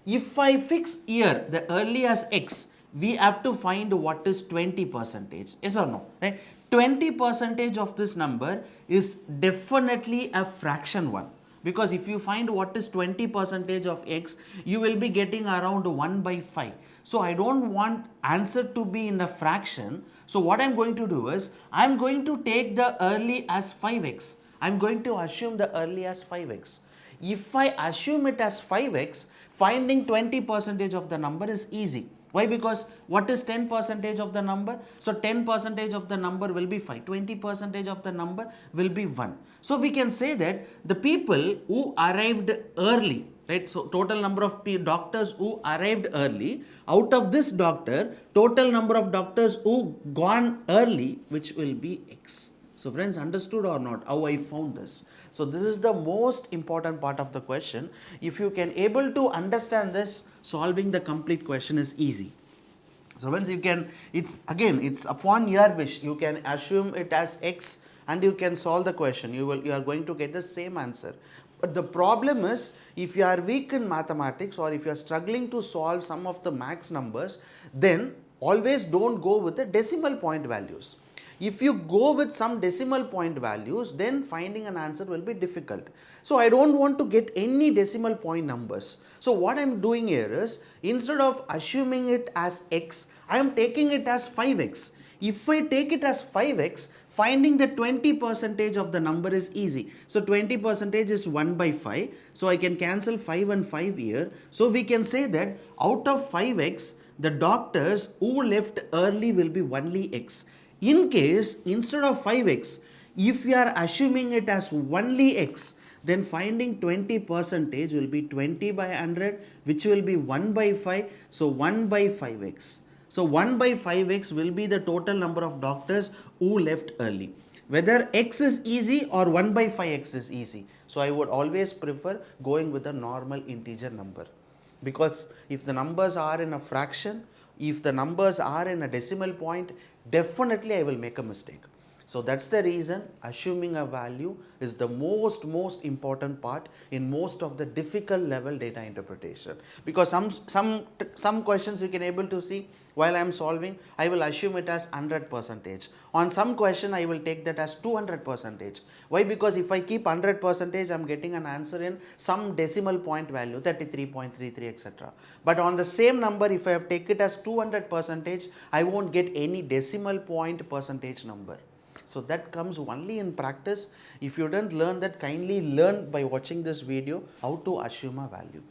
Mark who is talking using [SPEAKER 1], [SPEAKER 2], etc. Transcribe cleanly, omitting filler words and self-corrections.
[SPEAKER 1] If I fix here the early as x, we have to find what is 20 percentage. Yes or no? Right? 20 percentage of this number is definitely a fraction one. Because if you find what is 20 percentage of x, you will be getting around 1 by 5. So I don't want answer to be in a fraction. So what I'm going to do is, I'm going to take the early as 5x. I'm going to assume the early as 5x. If I assume it as 5x, finding 20 percentage of the number is easy. Why? Because what is 10 percentage of the number? So 10 percentage of the number will be 5. 20 percentage of the number will be 1. So we can say that the people who arrived early, right? So total number of doctors who arrived early, out of this doctor, total number of doctors who gone early, which will be x. So friends, understood or not how I found this? So this is the most important part of the question. If you can able to understand this, solving the complete question is easy. So once you can, it's again, it's upon your wish. You can assume it as x and you can solve the question. You are going to get the same answer. But the problem is, if you are weak in mathematics or if you are struggling to solve some of the max numbers, then always don't go with the decimal point values. If you go with some decimal point values, then finding an answer will be difficult. So I don't want to get any decimal point numbers. So what I am doing here is, instead of assuming it as x, I am taking it as 5x. If I take it as 5x, finding the 20 percentage of the number is easy. So 20 percentage is 1 by 5. So I can cancel 5 and 5 here. So we can say that out of 5x, the doctors who left early will be only x. In case instead of 5x, if we are assuming it as only x, then finding 20 percentage will be 20 by 100, which will be 1 by 5. So 1 by 5x. So 1 by 5x will be the total number of doctors who left early. Whether x is easy or 1 by 5x is easy. So I would always prefer going with a normal integer number. Because if the numbers are in a fraction, if the numbers are in a decimal point, definitely I will make a mistake. So that's the reason assuming a value is the most important part in most of the difficult level data interpretation. Because some questions you can able to see while I am solving, I will assume it as 100 percentage. On some question I will take that as 200 percentage. Why? Because if I keep 100 percentage, I am getting an answer in some decimal point value 33.33 etc. But on the same number, if I have take it as 200 percentage, I won't get any decimal point percentage number. So that comes only in practice. If you don't learn that, kindly learn by watching this video how to assume a value.